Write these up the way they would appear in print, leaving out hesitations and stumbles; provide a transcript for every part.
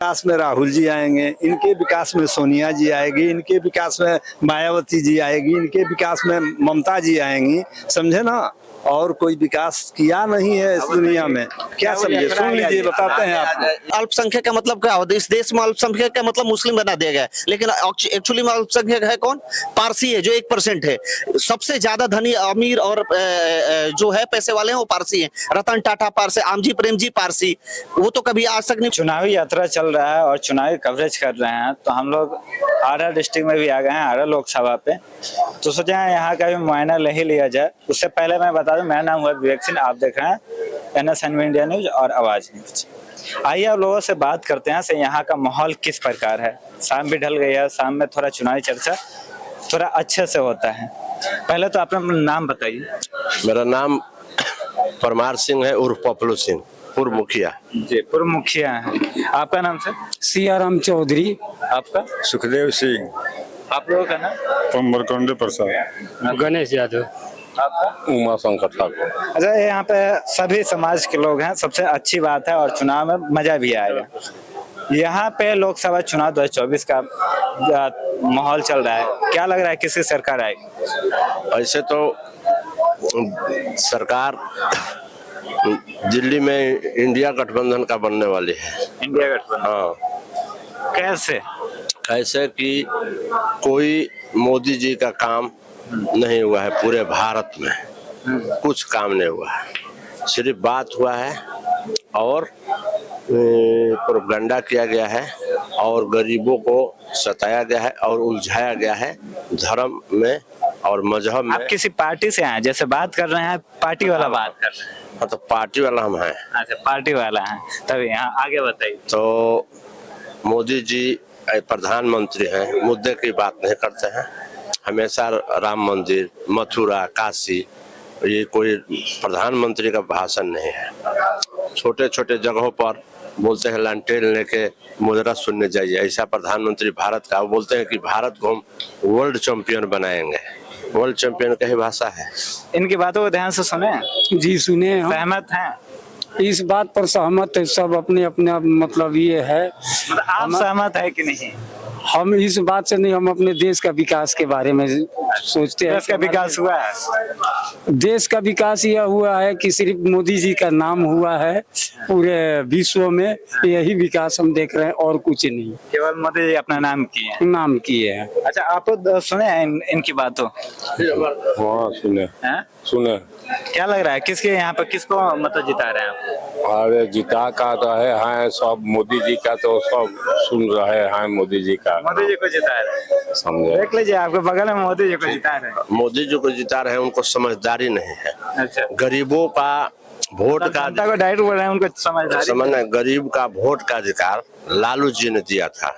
विकास में राहुल जी आएंगे, इनके विकास में सोनिया जी आएगी, इनके विकास में मायावती जी आएगी, इनके विकास में ममता जी आएंगी, समझे ना। और कोई विकास किया नहीं है इस दुनिया में, क्या समझे, सुन लीजिए, बताते हैं आपको। अल्पसंख्यक का मतलब क्या होता है? इस देश में अल्पसंख्यक का मतलब मुस्लिम बना दिया गया है, लेकिन एक्चुअली में अल्पसंख्यक है कौन? पारसी है, जो 1% है। सबसे ज्यादा धनी, अमीर और जो है पैसे वाले हैं वो पारसी हैं। रतन टाटा पारसी, आमजी प्रेम जी पारसी, वो तो कभी आज तक नहीं। चुनावी यात्रा चल रहा है और चुनावी कवरेज कर रहे हैं, तो हम लोग आरा डिस्ट्रिक्ट में भी आ गए हैं, आरा लोकसभा पे, तो सोचे हैं यहाँ का भी मुआयना ले ही लिया जाए। उससे पहले मैं बता दूं, मेरा नाम हुआ विवेक सिंह, आप देख रहे हैं NS इंडिया न्यूज और आवाज न्यूज। आइए आप लोगों से बात करते हैं से यहाँ का माहौल किस प्रकार है। शाम भी ढल गई है, शाम में थोड़ा चुनावी चर्चा थोड़ा अच्छे से होता है। पहले तो अपना नाम बताइए। मेरा नाम परमार सिंह है उर्फ पपलू सिंह, पूर्व मुखिया। जी, पूर्व मुखिया है। आपका नाम सर? सियाराम चौधरी। आपका? सुखदेव सिंह। आप लोगों का नाम? पंबरकंडे प्रसाद। गणेश यादव। आपका? उमा शंकर ठाकुर। अच्छा, यहाँ पे सभी समाज के लोग हैं, सबसे अच्छी बात है, और चुनाव में मजा भी आएगा। यहाँ पे लोकसभा चुनाव 2024 का माहौल चल रहा है, क्या लग रहा है किसकी सरकार आएगी? ऐसे तो सरकार दिल्ली में इंडिया गठबंधन का बनने वाली है। इंडिया गठबंधन? हाँ। कैसे? कैसे कि कोई मोदी जी का काम नहीं हुआ है पूरे भारत में, कुछ काम नहीं हुआ है, सिर्फ बात हुआ है और प्रोपेगेंडा किया गया है और गरीबों को सताया गया है और उलझाया गया है धर्म में और मजहब में। आप किसी पार्टी से हैं? जैसे बात कर रहे हैं पार्टी वाला बात कर रहे हैं। हाँ, तो पार्टी वाला हम हैं। अच्छा, पार्टी वाला है, तभी यहाँ आगे बताइए। तो मोदी जी प्रधानमंत्री हैं, मुद्दे की बात नहीं करते हैं, हमेशा राम मंदिर, मथुरा, काशी, ये कोई प्रधानमंत्री का भाषण नहीं है। छोटे छोटे जगहों पर बोलते हैं लालटेन लेके मुजरा सुनने जाइए, ऐसा प्रधानमंत्री भारत का। वो बोलते हैं कि भारत को हम वर्ल्ड चैंपियन बनाएंगे, वर्ल्ड चैंपियन का ही भाषा है। इनकी बातों को ध्यान से सुने? जी सुने हम। सहमत हैं? इस बात पर सहमत है सब, अपने अपने मतलब ये है। मतलब आप सहमत है कि नहीं? हम इस बात से नहीं, हम अपने देश का विकास के बारे में सोचते हैं। देश का विकास हुआ है? देश का विकास यह हुआ है कि सिर्फ मोदी जी का नाम हुआ है, पूरे विश्व में यही विकास हम देख रहे हैं और कुछ नहीं। केवल मोदी जी अपना नाम किए हैं? नाम किए हैं। अच्छा, आप तो सुने हैं इनकी बातों? हाँ सुने हैं? सुने। क्या लग रहा है किसके यहाँ पे किसको मतलब जिता रहे हैं आप? अरे जिता का रहे हैं सब, मोदी जी का तो सब सुन रहे हैं, मोदी जी का। मोदी जी को जिता रहे हैं, समझे? देख लीजिए आपके बगल में मोदी जी को जिता रहे हैं। मोदी जी को जिता रहे हैं, उनको समझदारी नहीं है। अच्छा, गरीबों का वोट का जनता को डायरेक्ट बोल रहे हैं, उनको समझदारी। गरीब का वोट का अधिकार लालू जी ने दिया था,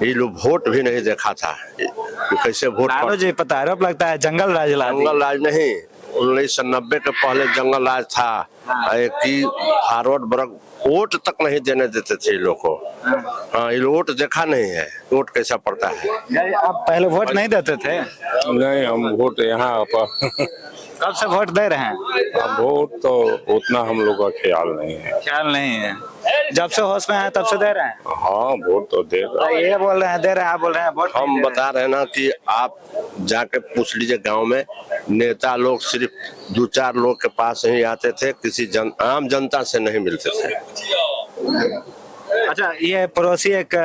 ये लोग वोट भी नहीं देखा था, कैसे वोट लालू जी पता आरोप लगता है जंगल राज ला दिए। जंगल राज नहीं, 1990 के पहले जंगल राज था कि फॉरवर्ड वर्ग वोट तक नहीं देने देते थे ये लोग को। हाँ, ये वोट देखा नहीं है, वोट कैसा पड़ता है। आप पहले वोट नहीं देते थे? नहीं, हम वोट यहाँ पर कब से वोट दे रहे हैं? वोट तो उतना हम लोग का ख्याल नहीं है। ख्याल नहीं है, जब से होश में है तब से दे रहे हैं? हाँ, वोट तो दे रहा है। ये बोल रहे हैं दे रहे हैं, आप बोल रहे हैं वोट नहीं हम दे रहे बता रहे हैं ना कि आप जाके पूछ लीजिए गांव में, नेता लोग सिर्फ 2-4 लोग के पास ही आते थे, किसी आम जनता से नहीं मिलते थे। हैं। अच्छा, ये पड़ोसी एक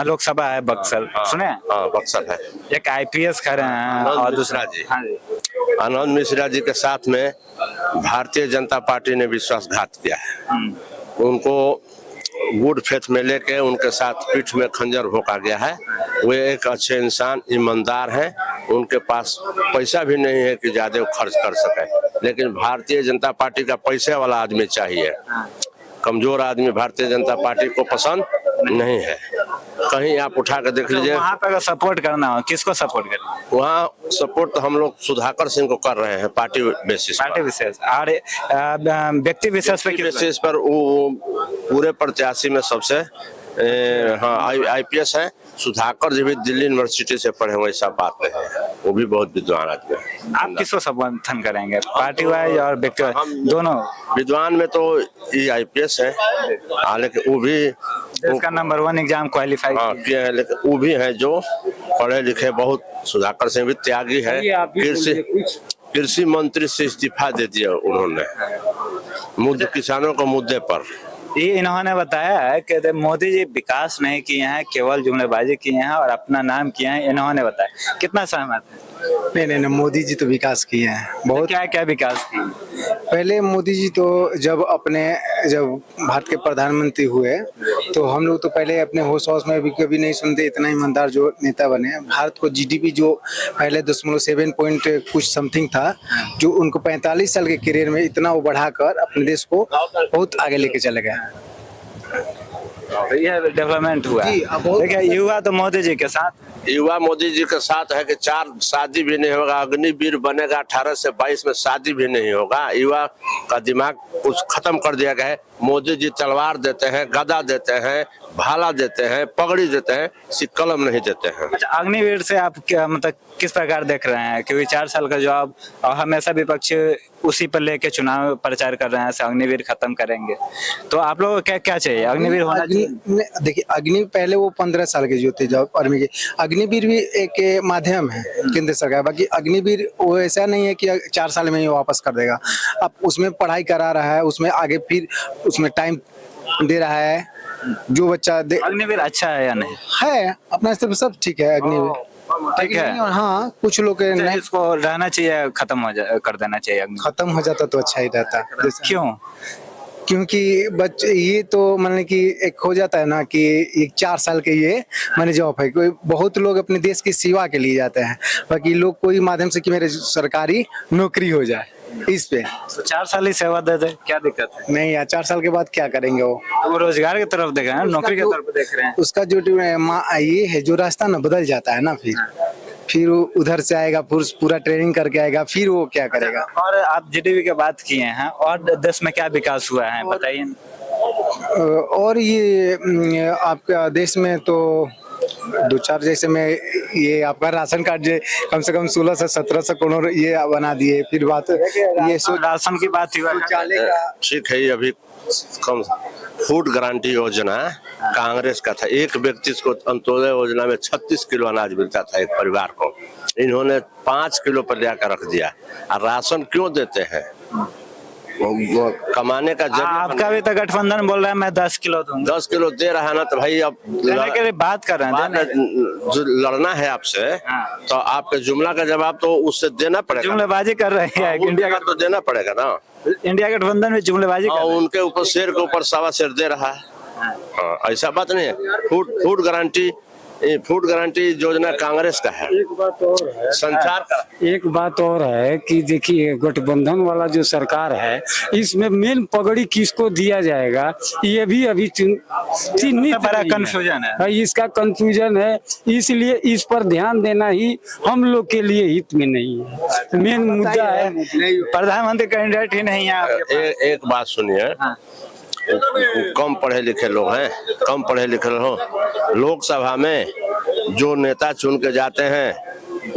लोकसभा है बक्सर, सुने? हाँ, बक्सर है। एक IPS खड़े हैं और दूसरा जी, हाँ जी, आनंद मिश्रा जी के साथ में भारतीय जनता पार्टी ने विश्वासघात किया है। उनको गुड फेथ में लेके उनके साथ पीठ में खंजर भोंका गया है। वे एक अच्छे इंसान, ईमानदार हैं, उनके पास पैसा भी नहीं है कि ज्यादा खर्च कर सके, लेकिन भारतीय जनता पार्टी का पैसे वाला आदमी चाहिए। कमजोर आदमी भारतीय जनता पार्टी को पसंद नहीं है। कहीं आप उठा कर देख लीजिए, वहाँ पे सपोर्ट करना हो किसको सपोर्ट करें? वहाँ सपोर्ट तो हम लोग सुधाकर सिंह को कर रहे हैं पार्टी बेसिस पार्टी विशेष और व्यक्ति विशेष पे बेसिस पर वो पूरे प्रत्याशी में सबसे हाँ IPS है। सुधाकर जी भी दिल्ली यूनिवर्सिटी से पढ़े हुए, ऐसा बात नहीं है, वो भी बहुत विद्वान आदमी है। आप किसको समर्थन करेंगे, पार्टी वाइज और व्यक्ति दोनों? विद्वान में तो ये IPS है, हालांकि वो भी देश का नंबर 1 एग्जाम क्वालिफाई हाँ किए हैं, लेकिन वो भी हैं जो पढ़े लिखे बहुत। सुधाकर सिंह भी त्यागी है। चलिए, आप भी बोलिए कुछ। कृषि मंत्री से इस्तीफा दे दिया उन्होंने मुद्दे किसानों के मुद्दे पर। ये इन्होंने बताया है कि मोदी जी विकास नहीं किए हैं, केवल जुमलेबाजी किए हैं और अपना नाम किए हैं। इन्होंने बताया, कितना सहमत है? नहीं, मोदी जी तो विकास किए हैं बहुत। क्या क्या विकास किए? पहले मोदी जी तो जब भारत के प्रधानमंत्री हुए तो हम लोग तो पहले अपने होश में भी कभी नहीं सुनते, इतना ईमानदार जो नेता बने। भारत को जीडीपी जो पहले 0.7 पॉइंट कुछ समथिंग था, जो उनको 45 साल के करियर में इतना वो बढ़ाकर अपने देश को बहुत आगे लेके चले गए। तो ये डेवलपमेंट हुआ जी, अब बहुत- देखिए, युवा तो मोदी जी के साथ। युवा मोदी जी के साथ है कि 4 शादी भी नहीं होगा, अग्निवीर बनेगा, 18 से 22 में शादी भी नहीं होगा। युवा का दिमाग कुछ खत्म कर दिया गया है। मोदी जी तलवार देते हैं, गदा देते हैं, भाला देते हैं, पगड़ी देते हैं, कलम नहीं देते हैं। अच्छा, अग्निवीर से आप क्या मतलब किस प्रकार देख रहे हैं? क्योंकि 4 साल का जॉब और हमेशा विपक्ष उसी पर लेके चुनाव प्रचार कर रहे हैं, अग्निवीर खत्म करेंगे। तो आप लोगों को क्या क्या चाहिए? अग्निवीर होना चाहिए। देखिए, अग्नि पहले वो 15 साल के जो थे जॉब आर्मी के, अग्निवीर भी एक माध्यम है केंद्र सरकार। बाकी अग्निवीर वो ऐसा नहीं है कि 4 साल में ही वापस कर देगा। अब उसमें पढ़ाई करा रहा है, उसमें आगे फिर उसमें टाइम दे रहा है। जो बच्चा अग्निवीर अच्छा है या नहीं? है अपना स्तर पर सब ठीक है अग्निवीर, ठीक है। और हाँ कुछ लोग के नहीं इसको रहना चाहिए, खत्म हो जाए, कर देना चाहिए अग्निवीर। खत्म हो जाता तो अच्छा ही रहता। क्यों? क्योंकि बच्चे ये तो माने कि एक हो जाता है ना कि एक 4 साल के ये मैंने जॉब है। कोई बहुत लोग अपने देश की सेवा के लिए जाते हैं, बाकी लोग कोई माध्यम से कि मेरे सरकारी नौकरी हो जाए इस पे। तो 4 साल ही सेवा दे दे, क्या दिक्कत है? नहीं यार, 4 साल के बाद क्या करेंगे वो? वो रोजगार की तरफ देख रहे हैं, नौकरी की तरफ देख रहे हैं। उसका जो ये है जो रास्ता ना बदल जाता है ना, फिर वो उधर से आएगा, पूरा ट्रेनिंग करके आएगा, फिर वो क्या करेगा। और आप जीडीपी की बात किए हैं, और देश में क्या विकास हुआ है बताइए। और ये आपका देश में तो 2-4 जैसे में ये आपका राशन कार्ड जो कम से कम 16 से 17 करोड़ ये बना दिए। फिर बात ये राशन की बात हुआ, ठीक है। ये अभी कम फूड गारंटी योजना कांग्रेस का था। एक व्यक्ति को अंत्योदय योजना में 36 किलो अनाज मिलता था एक परिवार को, इन्होंने 5 किलो पर लेकर रख दिया। और राशन क्यों देते हैं? वो कमाने का जरिया। आपका भी तो गठबंधन बोल रहा है मैं 10 किलो दूंगा। 10 किलो दे रहा है ना, तो भाई अब देने के लिए बात कर रहे हैं। जो लड़ना है आपसे, तो आपके जुमला का जवाब तो उससे देना पड़ेगा। जुमलेबाजी कर रहे हैं इंडिया का तो देना पड़ेगा ना। इंडिया गठबंधन में जुमलेबाजी कर रहे हैं। उनके ऊपर शेर के ऊपर 1.25 शेर दे रहा है। हाँ, ऐसा बात नहीं है। फूड गारंटी योजना कांग्रेस का है। एक बात और है, संचार का एक बात और है कि देखिए गठबंधन वाला जो सरकार है, इसमें मेन पगड़ी किसको दिया जाएगा ये भी अभी चिन्हित बड़ा नहीं है। कंफ्यूजन है। हाँ, इसका कंफ्यूजन है, इसलिए इस पर ध्यान देना ही हम लोग के लिए हित में नहीं है। मेन मुद्दा है प्रधानमंत्री कैंडिडेट ही नहीं है आपके पास। एक बात सुनिए। कम पढ़े लिखे लोग हैं, कम पढ़े लिखे लोग लोकसभा में जो नेता चुन के जाते हैं,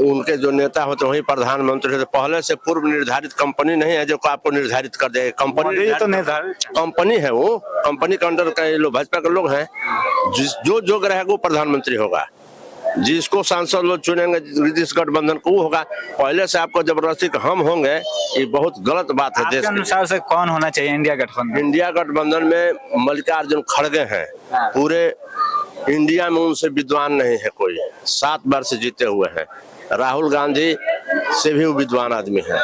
उनके जो नेता होते हैं वही प्रधानमंत्री होते। पहले से पूर्व निर्धारित कंपनी नहीं है जो आपको निर्धारित कर देगी। कंपनी तो निर्धारित कंपनी है, वो कंपनी के अंडर का लोग भाजपा के लोग हैं। जो योग्य रहेगा वो प्रधानमंत्री होगा। जिसको सांसद लोग चुनेंगे जिस गठबंधन को वो होगा। पहले से आपको जबरदस्ती हम होंगे, ये बहुत गलत बात है। आपके देश के अनुसार से कौन होना चाहिए इंडिया गठबंधन? इंडिया गठबंधन में मल्लिकार्जुन खड़गे हैं। पूरे इंडिया में उनसे विद्वान नहीं है कोई। 7 बार से जीते हुए हैं। राहुल गांधी से भी विद्वान आदमी है।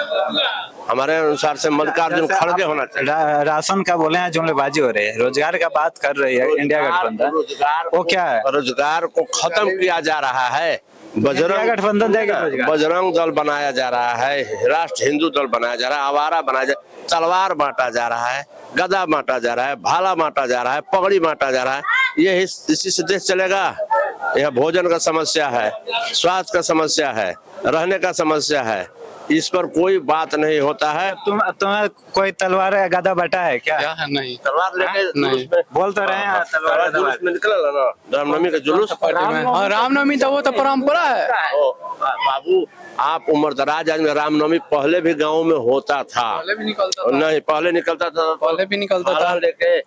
हमारे अनुसार से मल्लिकार्जुन खड़गे होना चाहिए। राशन का बोले हैं जुमलेबाजी हो रही है, रोजगार का बात कर रही है इंडिया गठबंधन। रोजगार वो क्या है? रोजगार को खत्म किया जा रहा है। बजरंग गठबंधन देगा रोजगार। बजरंग दल बनाया जा रहा है, राष्ट्र हिंदू दल बनाया जा रहा है, आवारा बनाया जा, तलवार बांटा जा रहा है, गदा बांटा जा रहा है, भाला बांटा जा रहा है, पगड़ी बांटा जा रहा है। ये इसी से देश चलेगा? यह भोजन का समस्या है, स्वास्थ्य का समस्या है, रहने का समस्या है, इस पर कोई बात नहीं होता है। तुम्हें कोई तलवार या गदा बटा है क्या? नहीं तलवार लेके जुलूस में बोल तो रहे हैं तलवार जुलूस में निकला ना रामनवमी का जुलूस। हाँ, रामनवमी तो वो तो परंपरा है। ओ, बाबू आप उम्रदराज आदमी, रामनवमी पहले भी गांव में होता था। पहले भी निकलता था। नहीं, पहले निकलता था। पहले भी निकलता था। भाला लेके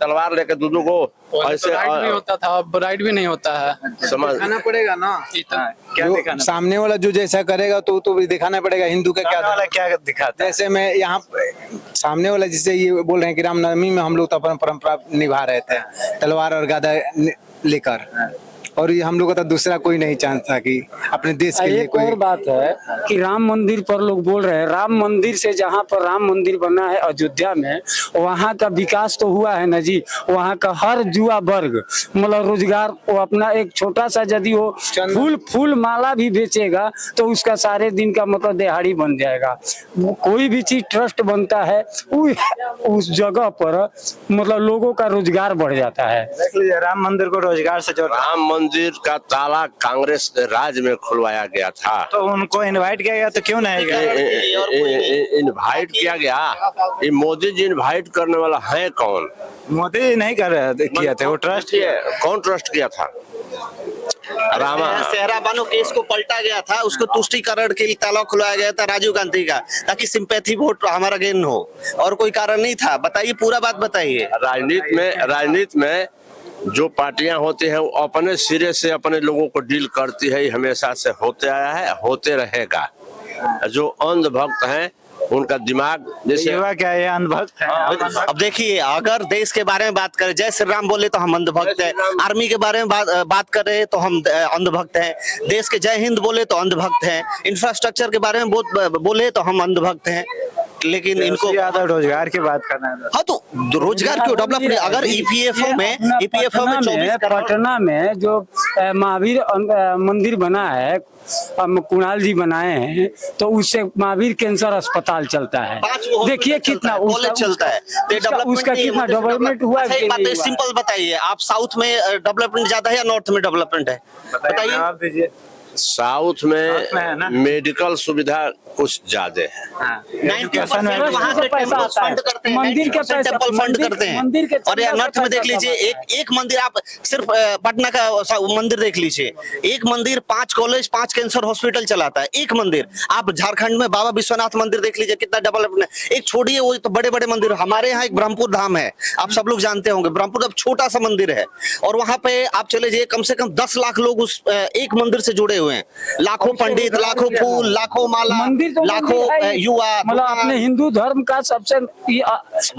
तलवार लेके दूधू को ऐसे राइड भी होता था, अब राइड भी नहीं होता है। समझ दिखाना पड़ेगा ना, क्या जो दिखाना? सामने वाला जो जैसा करेगा तो भी दिखाना पड़ेगा। हिंदू का क्या सामने वाला क्या दिखाता है? जैसे मैं यहाँ सामने वाला जिससे ये बोल रहे हैं कि रामनवमी में हम लोग तो अपना परंपरा निभा रहे थे तलवार और गदा लेकर, और ये हम लोग का तो दूसरा कोई नहीं चाहता कि अपने देश के लिए एक और कोई। बात है कि राम मंदिर पर लोग बोल रहे हैं, राम मंदिर से जहाँ पर राम मंदिर बना है अयोध्या में, वहाँ का विकास तो हुआ है ना जी। वहाँ का हर युवा वर्ग मतलब रोजगार, वो अपना एक छोटा सा यदि वो फूल माला भी बेचेगा तो उसका सारे दिन का मतलब दिहाड़ी बन जाएगा। कोई भी चीज ट्रस्ट बनता है उस जगह पर मतलब लोगों का रोजगार बढ़ जाता है। देख लीजिए राम मंदिर को रोजगार से जोड़, राम मंदिर का ताला कांग्रेस के राज में खुलवाया गया था, तो उनको इनवाइट किया गया तो क्यों नहीं गए? इनवाइट किया गया। ये मोदी जी इनवाइट करने वाला है कौन? मोदी नहीं कर रहे किया थे, वो ट्रस्ट कौन ट्रस्ट किया था? रामा सेहरा बानो केस को पलटा गया था, उसको तुष्टीकरण के लिए ताला खुलवाया गया था राजीव गांधी का, ताकि सिंपैथी वोट हमारा गेन हो, और कोई कारण नहीं था। बताइए, पूरा बात बताइए। राजनीति में जो पार्टियां होती हैं वो अपने सिरे से अपने लोगों को डील करती है, हमेशा से होते आया है, होते रहेगा। जो अंधभक्त हैं उनका दिमाग जैसे युवा क्या है अंधभक्त है? अब देखिए, अगर देश के बारे में बात करें, जय श्री राम बोले तो हम अंधभक्त हैं, आर्मी के बारे में बात करें तो हम अंधभक्त हैं, देश के जय हिंद बोले तो अंधभक्त हैं, इंफ्रास्ट्रक्चर के बारे में बोले तो हम अंधभक्त हैं। लेकिन इनको ज्यादा रोजगार की बात करना है। हाँ, तो रोजगार क्यों डेवलप नहीं? अगर ईपीएफओ में 24 पटना में जो महावीर मंदिर बना है, कुणाल जी बनाए हैं, तो उससे महावीर कैंसर अस्पताल चलता है। देखिए कितना कॉलेज चलता है, उसका कितना डेवलपमेंट हुआ है। सिंपल बताइए, आप साउथ में डेवलपमेंट ज्यादा है या नॉर्थ में डेवलपमेंट है? बताइए। जवाब दीजिए। साउथ में मेडिकल सुविधा कुछ ज्यादा है। 90% वहाँ के टेम्पल फंड करते हैं, मंदिर के पैसे टेम्पल फंड करते हैं। मंदिर के और यार नॉर्थ में देख लीजिए, एक मंदिर, आप सिर्फ पटना का मंदिर देख लीजिए, एक मंदिर 5 कॉलेज 5 कैंसर हॉस्पिटल चलाता है, एक मंदिर। आप झारखंड में बाबा विश्वनाथ मंदिर देख लीजिए, कितना डेवलपमेंट है। एक छोड़िए वो तो बड़े बड़े मंदिर, हमारे यहाँ एक ब्रह्मपुर धाम है, आप सब लोग जानते होंगे। ब्रह्मपुर अब छोटा सा मंदिर है, और वहाँ पे आप चले जाइए, कम से कम 10 लाख लोग उस एक मंदिर से जुड़े हुए हैं। लाखों पंडित, लाखों फूल, लाखों माला, लाखों युवा। मतलब अपने हिंदू धर्म का सबसे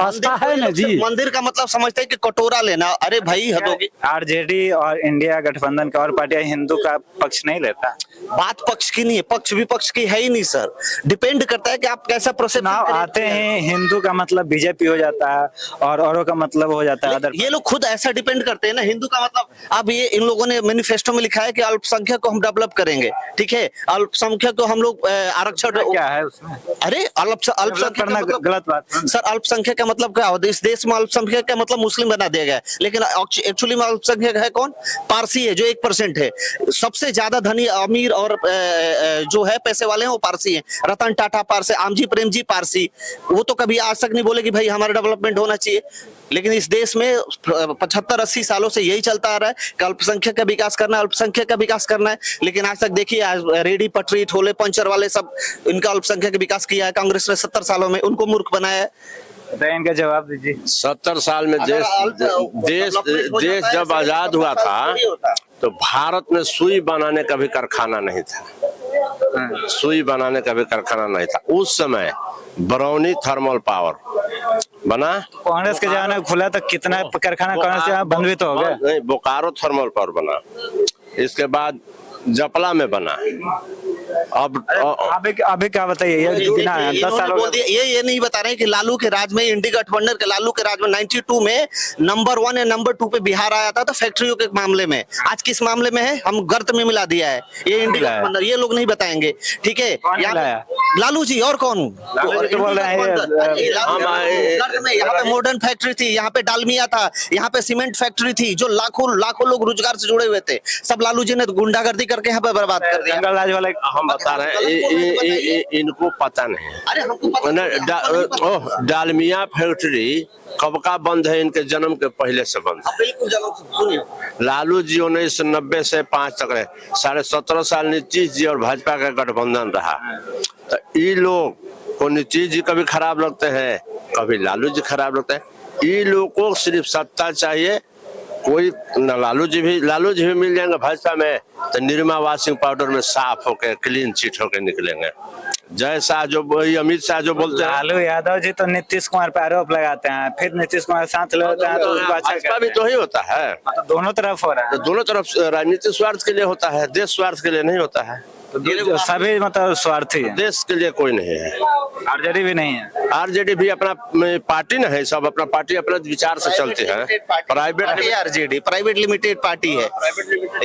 आस्था है ना जी। मंदिर का मतलब समझते हैं कि कटोरा लेना। अरे भाई, हद होगी। आरजेडी और इंडिया गठबंधन का और पार्टियां हिंदू का पक्ष नहीं लेता। बात पक्ष की नहीं है, पक्ष विपक्ष की है ही नहीं सर। डिपेंड करता है कि आप कैसा प्रोसेस आते हैं, हिंदू का मतलब बीजेपी हो जाता है और औरों का मतलब हो जाता है अदर। ये लोग खुद ऐसा डिपेंड करते हैं ना, हिंदू का मतलब। अब ये इन लोगों ने मैनिफेस्टो में लिखा है कि अल्पसंख्यक को हम डेवलप करेंगे, ठीक है, अल्पसंख्यक को हम लोग आरक्षण। क्या है उसमें? अरे अल्पसंख्यक करना गलत बात है सर। अल्पसंख्यक का मतलब क्या होता है? इस देश में अल्पसंख्यक का मतलब मुस्लिम बना दिया गया है, लेकिन एक्चुअली में अल्पसंख्यक है कौन? पारसी है, जो 1% है। सबसे ज्यादा धनी, अमीर और जो है पैसे वाले हैं वो पारसी हैं। रतन टाटा पारसी, आमजी प्रेम जी पारसी। वो तो कभी आज तक नहीं बोले कि भाई हमारा डेवलपमेंट होना चाहिए। लेकिन इस देश में 75-80 सालों से यही चलता आ रहा है कि अल्पसंख्यक का विकास करना है, अल्पसंख्यक का विकास करना है। लेकिन आज तक देखिए, आज रेडी पटरी ठोले पंचर वाले सब इनका अल्पसंख्यक का विकास किया है कांग्रेस ने 70 सालों में, उनको मूर्ख बनाया है। इनका जवाब दीजिए। 70 साल में देश जब आजाद हुआ था तो भारत में सुई बनाने का भी कारखाना नहीं था। सुई बनाने का भी कारखाना नहीं था उस समय। बरौनी थर्मल पावर बना, कांग्रेस के जमाने में खुला तो कितना कारखाना कांग्रेस के बंद भी तो हो गया। नहीं, बोकारो थर्मल पावर बना, इसके बाद जपला में बना। अब अभी क्या बताइए, ये 10 साल हो गए। ये नहीं बता रहे कि लालू के राज में, इंडी गठबंधन के लालू के राज में 92 में नंबर 1 या नंबर 2 पे बिहार आया था, तो फैक्ट्रियों के मामले में। आज किस मामले में है? हम गर्त में मिला दिया है ये इंडी गठबंधन। ये लोग नहीं बताएंगे, ठीक है। लालू जी और कौन बोल रहे हैं? यहाँ पे मॉडर्न फैक्ट्री थी, यहाँ पे डालमिया था, यहाँ पे सीमेंट फैक्ट्री थी, जो लाखों लोग रोजगार से जुड़े हुए थे। सब लालू जी ने गुंडागर्दी करके यहाँ पे बर्बाद कर दिया। जंगल राज वाले हम बता रहे हैं इनको पता नहीं है। अरे हमको पता नहीं। डालमिया फैक्ट्री कब का बंद है? इनके जन्म के पहले से बंद है। बिल्कुल जनाब, सुनिए। लालू जी 1990 से 5 तक रहे, 17.5 साल नीतीश जी और भाजपा का गठबंधन रहा। तो ये लोग को नीतीश जी कभी खराब लगते हैं, कभी लालू जी खराब लगते हैं। ये लोग को सिर्फ सत्ता चाहिए। कोई न लालू जी भी मिल जाएंगे भाजपा में तो निर्मा वाशिंग पाउडर में साफ होके क्लीन चिट होके निकलेंगे। जय शाह जो अमित शाह जो बोलते हैं, लालू यादव जी तो नीतीश कुमार पे आरोप लगाते हैं, फिर नीतीश कुमार साथ लेते हैं तो उनको अच्छा भाजपा भी तो ही होता है। तो दोनों तरफ हो रहा तो दोनों तरफ राजनीतिक स्वार्थ के लिए होता है, देश स्वार्थ के लिए नहीं होता है। है, सभी मतलब स्वार्थी है, देश के लिए कोई नहीं है। आरजेडी भी नहीं है। आरजेडी भी अपना पार्टी न है, सब अपना पार्टी अपने विचार से चलते हैं। Private RJD private limited party है।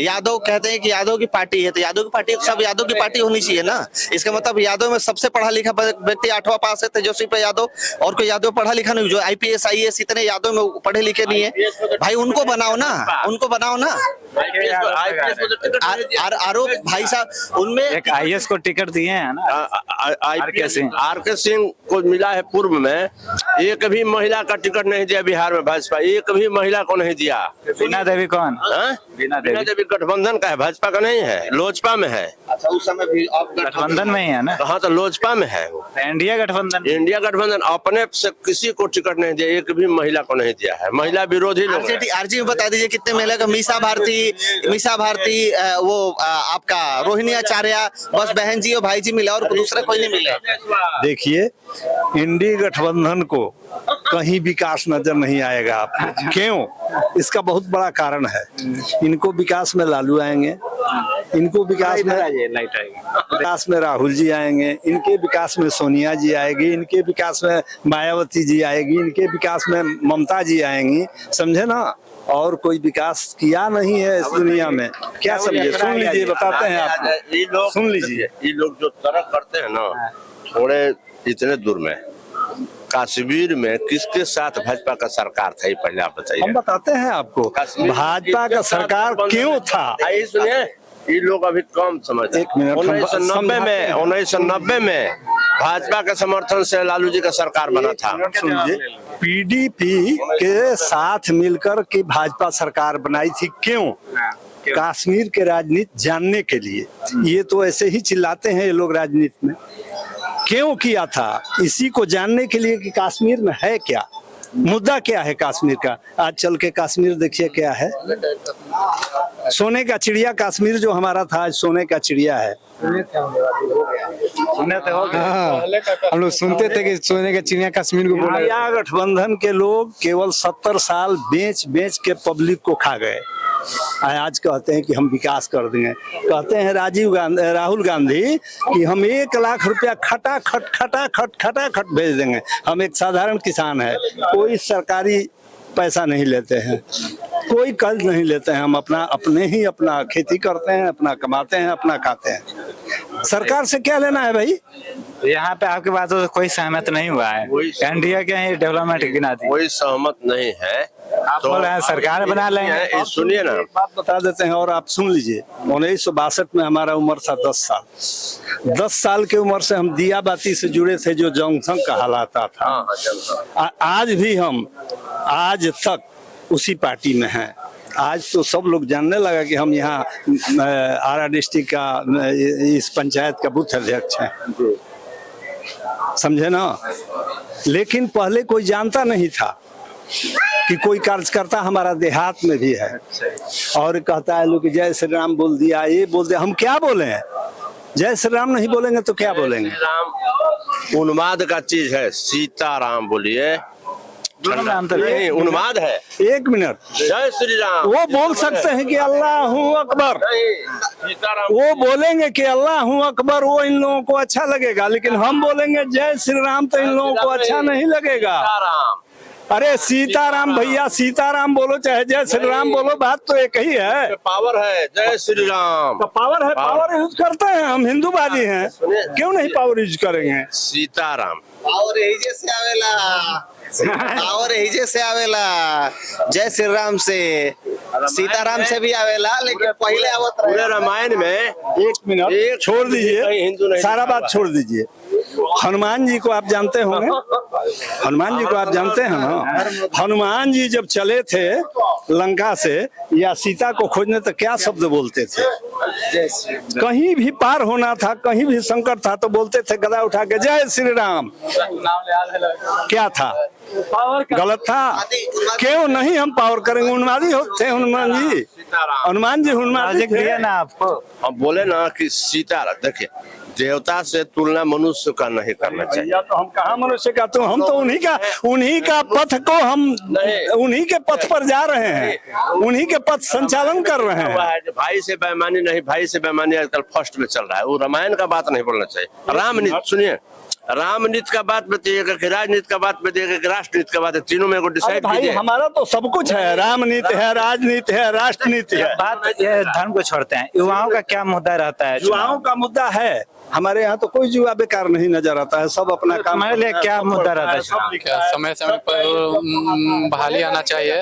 यादव कहते हैं कि यादव की पार्टी है, तो यादव की पार्टी सब यादव की पार्टी होनी चाहिए ना। इसका मतलब यादव में सबसे पढ़ा लिखा व्यक्ति 8वां पास है तेजस्वी पे यादव, और कोई यादव पढ़ा लिखा नहीं। जो IPS IAS इतने यादव में पढ़े लिखे नहीं है भाई, उनको बनाओ ना, उनको बनाओ ना। आरोप भाई साहब उनमें एक IAS को टिकट दिए हैं ना, आर के सिंह को मिला है पूर्व में। एक भी महिला का टिकट नहीं दिया बिहार में भाजपा, एक भी महिला को नहीं दिया। बीना देवी कौन? बीना देवी गठबंधन का है, भाजपा का नहीं है, लोजपा में है। अच्छा उस समय भी आप गठबंधन में ही है ना। हाँ तो लोजपा में है वो। इंडिया गठबंधन, इंडिया गठबंधन अपने से किसी को टिकट नहीं दिया, एक भी महिला को नहीं दिया है। महिला विरोधी लोग हैं। आरजेडी बता दीजिए कितने महिला का? मीसा भारती वो आपका रोहिणी आचार्य, बस बहन जी और भाई जी मिला, और दूसरा कोई नहीं मिला। देखिए, इंडी गठबंधन को कहीं विकास नजर नहीं आएगा आपको। क्यों? इसका बहुत बड़ा कारण है। इनको विकास में लालू आएंगे, इनको विकास में राहुल जी आएंगे, इनके विकास में सोनिया जी आएगी, इनके विकास में मायावती जी आएगी, इनके विकास में ममता जी आएंगी। समझे ना? और कोई विकास किया नहीं है इस दुनिया में। क्या समझे? सुन लीजिए, बताते हैं आपको, सुन लीजिए। ये लोग जो तरह करते हैं ना, थोड़े इतने दूर में कश्मीर में किसके साथ भाजपा का सरकार था, ये पहले आप बताइए। हम बताते हैं आपको भाजपा का सरकार क्यों था। आइए सुनिए, ये लोग अभी कम समझते। 1990 में भाजपा के समर्थन से लालू जी का सरकार बना था। सुनिए, PDP के साथ मिलकर के भाजपा सरकार बनाई थी। क्यों? कश्मीर के राजनीति जानने के लिए। ये तो ऐसे ही चिल्लाते हैं ये लोग राजनीति में। क्यों किया था? इसी को जानने के लिए कि कश्मीर में है क्या, मुद्दा क्या है कश्मीर का। आज चल के कश्मीर देखिए क्या है। सोने का चिड़िया कश्मीर जो हमारा था, आज सोने का चिड़िया है। हम लोग सुनते थे कि सोने का चिड़िया कश्मीर को बोला। इंडिया गठबंधन के लोग केवल 70 साल बेच के पब्लिक को खा गए। आज कहते हैं कि हम विकास कर देंगे। कहते हैं राहुल गांधी कि हम 1 लाख रुपया खटाखट भेज देंगे। हम एक साधारण किसान है, कोई सरकारी पैसा नहीं लेते हैं, कोई कर्ज नहीं लेते हैं। हम अपना खेती करते हैं, अपना कमाते हैं, अपना खाते हैं। सरकार से क्या लेना है भाई? यहाँ पे आपकी बातों से कोई सहमत नहीं हुआ है। इंडिया के ही डेवलपमेंट गिना दी, कोई सहमत नहीं है। आप बोल रहे हैं सरकार बना लेंगे। सुनिए ना, बात बता देते हैं और आप सुन लीजिए। 1962 में हमारा उम्र था 10 साल। 10 साल की उम्र से हम दिया बाती से जुड़े थे, जो जंगसंग कहलाता था। आज भी हम आज तक उसी पार्टी में हैं। आज तो सब लोग जानने लगा कि हम यहाँ आरा डिस्ट्रिक्ट का इस पंचायत का बूथ अध्यक्ष हैं। समझे ना? लेकिन पहले कोई जानता नहीं था कि कोई कार्यकर्ता हमारा देहात में भी है। और कहता है लोग कि जय श्री राम बोल दिया, ये बोल दिया। हम क्या बोले? जय श्री राम नहीं बोलेंगे तो क्या बोलेंगे? राम उन्माद का चीज है, सीताराम बोलिए। नहीं, उन्माद है। 1 मिनट, जय श्री राम वो बोल सकते हैं कि अल्लाहू अकबर, सीताराम वो बोलेंगे कि अल्लाहू अकबर, वो इन लोगों को अच्छा लगेगा। लेकिन हम बोलेंगे जय श्री राम तो इन लोगों को अच्छा नहीं लगेगा। अरे सीताराम भैया, सीताराम बोलो चाहे जय श्री राम बोलो, बात तो एक ही है। पावर है, जय श्री राम। तो पावर है, पावर यूज करते हैं। हम हिंदूवादी हैं, क्यों नहीं पावर यूज करेंगे? सीताराम और यही जैसे आवेला पावर हिजे से आवेला जय श्री राम से सीताराम से भी आवेला, लेकिन पहले आवत पूरे रहे। रामायण में एक मिनट छोड़ कहीं दीजिए, हिंदू नहीं सारा बात छोड़ दीजिए। हनुमान जी को आप जानते होंगे, हनुमान जी को आप जानते हैं ना। हनुमान जी जब चले थे लंका से या सीता को खोजने तो क्या शब्द बोलते थे? कहीं भी पार होना था, कहीं भी संकट था तो बोलते थे गदा उठा के जय श्री राम। क्या था? गलत था? क्यों नहीं हम पावर करेंगे? उन्मादी थे हनुमान जी, हनुमान जी उन्मादी लॉजिक दिया थे। ना आपको। अब बोले ना कि सीता, देखिए देवता से तुलना मनुष्य का नहीं करना चाहिए। या तो हम कहाँ मनुष्य का, तो हम तो उन्हीं का पथ को हम उन्हीं के पथ पर जा रहे हैं, उन्हीं के पथ संचालन कर रहे हुआ हैं। है कि भाई से बेईमानी नहीं, भाई से बेईमानी आजकल फर्स्ट में चल रहा है। वो रामायण का बात नहीं बोलना चाहिए। रामनीति सुनिए, रामनीति का बात बताइएगा कि राजनीति का बात बताइएगा कि राष्ट्रनीति का बात है, तीनों में को अरे डिसाइड भाई कीजिए। हमारा तो सब कुछ है, रामनीति है, राजनीति है, राष्ट्रनीति है। बात ये धर्म को छोड़ते हैं, युवाओं का क्या मुद्दा रहता है? युवाओं का मुद्दा है, हमारे यहाँ तो कोई युवा बेकार नहीं नजर आता है, सब अपना काम। हमारे लिए क्या मुद्दा रहता है चुनाव? क्या समय समय पर बहाली आना चाहिए,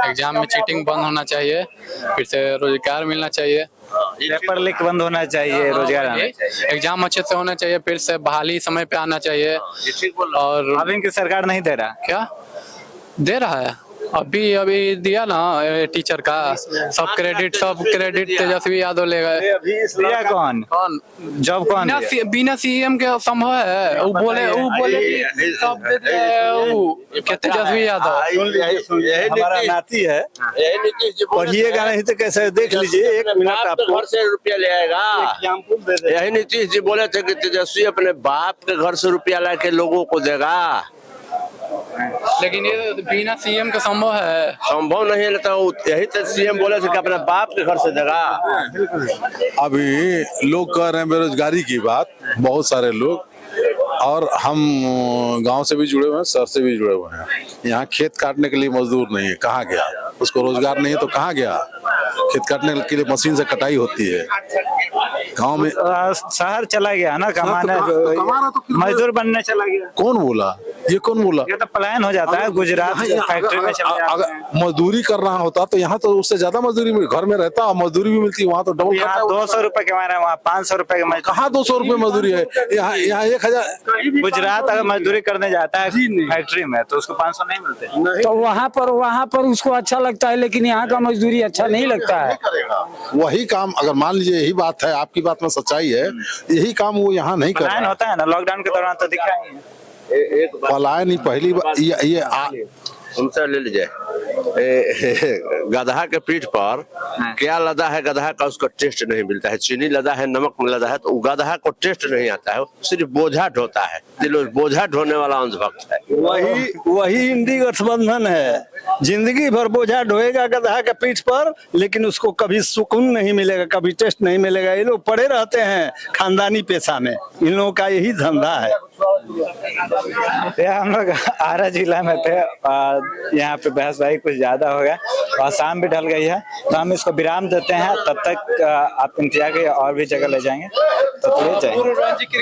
एग्जाम में चीटिंग बंद होना चाहिए, फिर से रोजगार मिलना चाहिए, पेपर लीक बंद होना चाहिए, रोजगार आना चाहिए। एग्जाम अच्छे से होना चाहिए, फिर से बहाली समय पे आना चाहिए। और अब इनकी सरकार नहीं दे रहा। क्या दे रहा है? अभी दिया ना टीचर का सब क्रेडिट तेजस्वी यादव ले गए। दिया कौन? कौन? जॉब कौन दिया? बिना सीएम के संभव है? वो बोले कि सब दे दिए, वो क्या तेजस्वी यादव। यही हमारा नीतीश- नाती है, यही नीतीश जी बोले पढ़िएगा थे, नहीं तो कैसे? देख लीजिए, एक मिनट बाप के आपको घर से रुपया ले आएगा। एग्जाम्पल दे दे। यही नीतीश जी बोले थे कि तेजस्वी अपने बाप के घर से रुपया ला के लोगों को देगा। लेकिन ये बिना सीएम के संभव है? संभव नहीं है, तो यही तो सीएम बोले थे कि अपने बाप के घर से देगा। अभी लोग कह रहे हैं बेरोजगारी की बात, बहुत सारे लोग, और हम गांव से भी जुड़े हुए हैं, शहर से भी जुड़े हुए हैं। यहाँ खेत काटने के लिए मजदूर नहीं है, कहाँ गया? उसको रोजगार नहीं है तो कहाँ गया? खेत काटने के लिए मशीन से कटाई होती है गांव में। शहर चला गया ना कमाने, मजदूर बनने चला गया। कौन बोला? ये कौन बोला? ये तो पलायन हो जाता है, गुजरात फैक्ट्री में चला जाता है। अगर मजदूरी कर रहा होता तो यहाँ तो उससे ज्यादा मजदूरी घर में रहता और मजदूरी भी मिलती, वहाँ तो डबल यहाँ खर्चा। 200 रुपए कमा रहे हैं, वहाँ 500 रुपए के मजदूर। कहाँ 200 रुपये मजदूरी है? यहाँ 1000। गुजरात अगर मजदूरी करने जाता है फैक्ट्री में तो उसको 500 नहीं मिलते। तो वहाँ पर उसको अच्छा लगता है, लेकिन यहाँ का मजदूरी अच्छा नहीं लगता है। वही काम, अगर मान लीजिए यही बात है, आपकी बात में सच्चाई है, यही काम वो यहाँ नहीं कर पलायन रहा। होता है ना, लॉकडाउन के दौरान तो दिखा ही है। पलायन ही पहली बार उनसे ले लीजिए। गधा के पीठ पर क्या लदा है गधा का, उसका टेस्ट नहीं मिलता है। चीनी लदा है, नमक लदा है, तो गधा को टेस्ट नहीं आता है, सिर्फ बोझा ढोता है। बोझा ढोने वाला अंधभक्त है। वही इंडी गठबंधन है, जिंदगी भर बोझा ढोएगा गधा के पीठ पर, लेकिन उसको कभी सुकून नहीं मिलेगा, कभी टेस्ट नहीं मिलेगा। ये लोग पड़े रहते हैं खानदानी पेशा में, इन लोगों का यही धंधा है। हम लोग आरा जिला में थे और यहाँ पे बहसबाजी कुछ ज्यादा हो गया और शाम भी ढल गई है, तो हम इसको विराम देते हैं। तब तक आप इंतजार करिए, और भी जगह ले जाएंगे, तो चलिए जाएंगे।